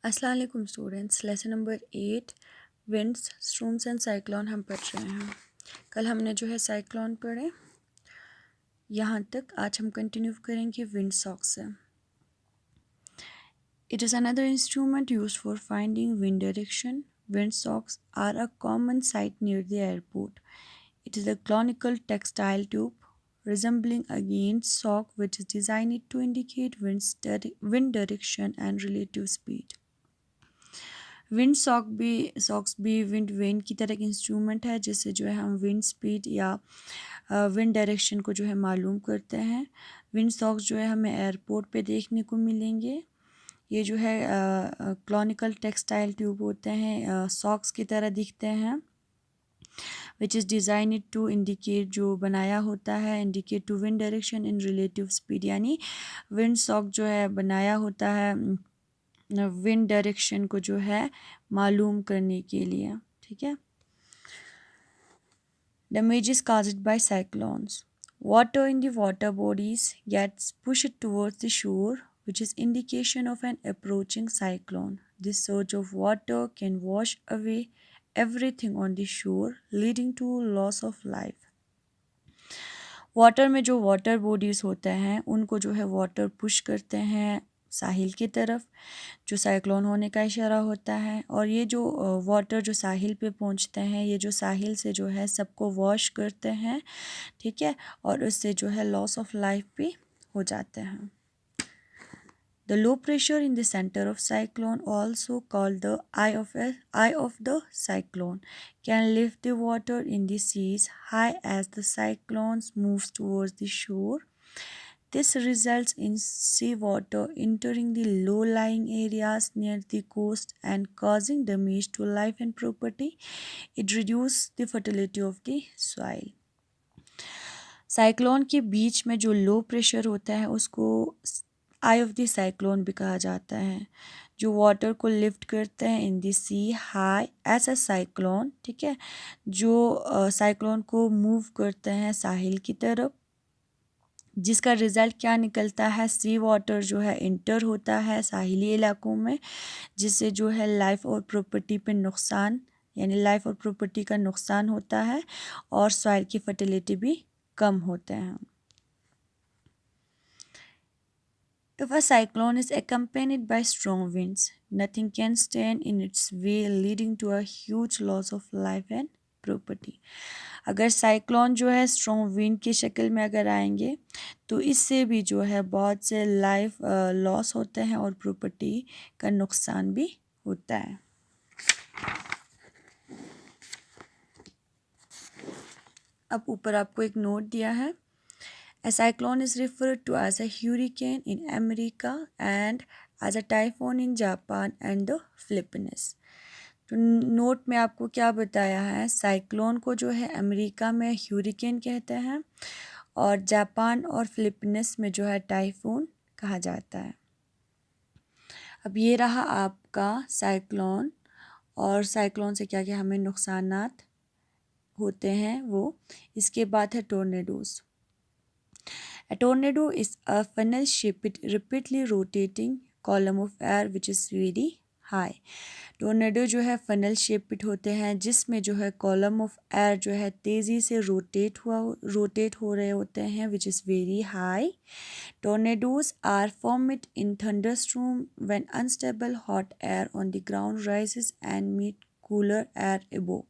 अस्सलाम वालेकुम students. Lesson number 8 winds storms and cyclone हम पढ़ रहे हैं। कल हमने जो है साइक्लोन पढ़े, यहाँ तक आज हम कंटिन्यू करेंगे विंड सॉक से। It is another instrument used for finding wind direction. Wind socks are a common sight near the airport. It is a conical textile tube resembling a gained sock which is designed to indicate wind direction and relative speed. Wind socks भी wind vane की तरह एक instrument है जिससे जो है हम wind speed या विंड डायरेक्शन को जो है मालूम करते हैं। विंड सॉक्स जो है हमें एयरपोर्ट पे देखने को मिलेंगे। ये जो है क्लॉनिकल टेक्सटाइल ट्यूब होते हैं, सॉक्स की तरह दिखते हैं। Which is designed to indicate, जो बनाया होता है indicate to wind direction in relative speed, यानी विंड सॉक जो है बनाया होता है विंड डायरेक्शन को जो है मालूम करने के लिए। ठीक है। Damages caused by cyclones. Water in the water bodies gets pushed towards the shore, which is indication of an approaching cyclone. This surge of water can wash away everything on the shore, leading to loss of life. Water में जो water bodies होते हैं उनको जो है water push करते हैं साहिल की तरफ, जो साइक्लोन होने का इशारा होता है। और ये जो वाटर जो साहिल पे पहुंचते हैं, ये जो साहिल से जो है सबको वॉश करते हैं। ठीक है। और उससे जो है लॉस ऑफ लाइफ भी हो जाते हैं। The low pressure in the center of cyclone, also called the eye of the cyclone, can lift the water in the seas high as the cyclone moves towards the shore. This results in seawater entering the low-lying areas near the coast and causing damage to life and property. It reduces the fertility of the soil. Cyclone के बीच में जो low pressure होता है उसको आई of the cyclone भी कहा जाता है, जो वाटर को लिफ्ट करते हैं इन दी सी हाई एज अ साइक्लोन। ठीक है। जो साइक्लोन को मूव करते हैं साहिल की तरफ, जिसका रिज़ल्ट क्या निकलता है, सी वाटर जो है इंटर होता है साहिली इलाकों में, जिससे जो है लाइफ और प्रॉपर्टी पे नुकसान, यानी लाइफ और प्रॉपर्टी का नुकसान होता है और सॉइल की फर्टिलिटी भी कम होते हैं। If a cyclone is accompanied by strong winds, nothing can stand in its way, leading to a huge loss of life and property. अगर साइक्लोन जो है स्ट्रॉन्ग विंड की शक्ल में अगर आएंगे तो इससे भी जो है बहुत से लाइफ लॉस होते हैं और प्रॉपर्टी का नुकसान भी होता है। अब ऊपर आपको एक नोट दिया है। A cyclone is referred to as a hurricane in America and as a typhoon in Japan and the Philippines. तो नोट में आपको क्या बताया है, साइक्लोन को जो है अमेरिका में ह्यूरिकेन कहते हैं और जापान और फिलिपींस में जो है टाइफून कहा जाता है। अब ये रहा आपका साइक्लोन, और साइक्लोन से क्या क्या हमें नुकसानात होते हैं वो। इसके बाद है टोर्नेडोज़। A tornado is a funnel-shaped, rapidly rotating column of air which is very high. Tornado जो है फनल शेप्ड होते हैं, जिसमें जो है कॉलम ऑफ एयर जो है तेज़ी से रोटेट हो रहे होते हैं, which is very high. Tornadoes are formed in thunderstorm when unstable hot air on the ground rises and meet cooler air above.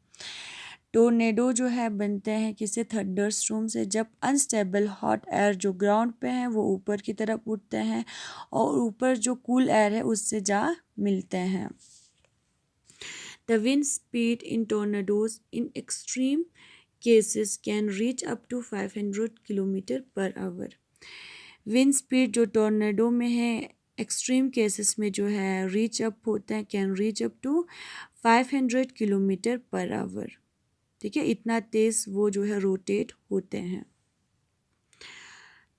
Tornado जो है बनते हैं किसी थंडर स्ट्रॉम से, जब अनस्टेबल हॉट एयर जो ग्राउंड पे हैं वो ऊपर की तरफ उठते हैं और ऊपर जो कूल एयर है उससे जा मिलते हैं। The wind speed in tornadoes in extreme cases can reach up to 500 km per hour. Wind speed जो टोर्नेडो में है एक्सट्रीम केसेस में जो है रीच अप होते हैं, can reach up to 500 kilometre per hour. ठीक है, इतना तेज़ वो जो है रोटेट होते हैं।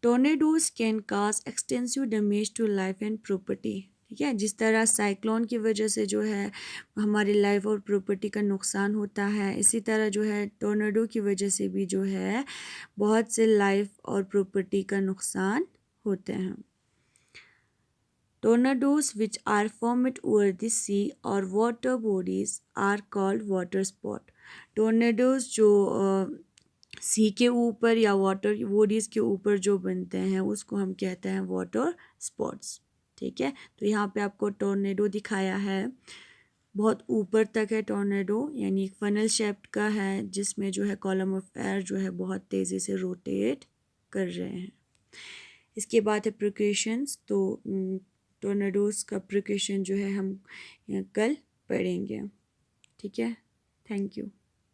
Tornadoes can cause extensive damage to life and property. ठीक है, जिस तरह साइक्लोन की वजह से जो है हमारी लाइफ और प्रॉपर्टी का नुकसान होता है, इसी तरह जो है टोर्नेडो की वजह से भी जो है बहुत से लाइफ और प्रॉपर्टी का नुकसान होते हैं। Tornadoes which are formed over the sea or water bodies are called water sport. Tornadoes जो सी के ऊपर या वाटर बॉडीज़ के ऊपर जो बनते हैं उसको हम कहते हैं वाटर स्पॉट्स। ठीक है, तो यहाँ पे आपको टोर्नेडो दिखाया है, बहुत ऊपर तक है टोर्नेडो, यानी एक फनल शेप्ड का है जिसमें जो है कॉलम ऑफ एयर जो है बहुत तेज़ी से रोटेट कर रहे हैं। इसके बाद है प्रिकॉशंस, तो टोर्नेडोज़ का प्रिकॉशन जो है हम कल पढ़ेंगे। ठीक है, थैंक यू।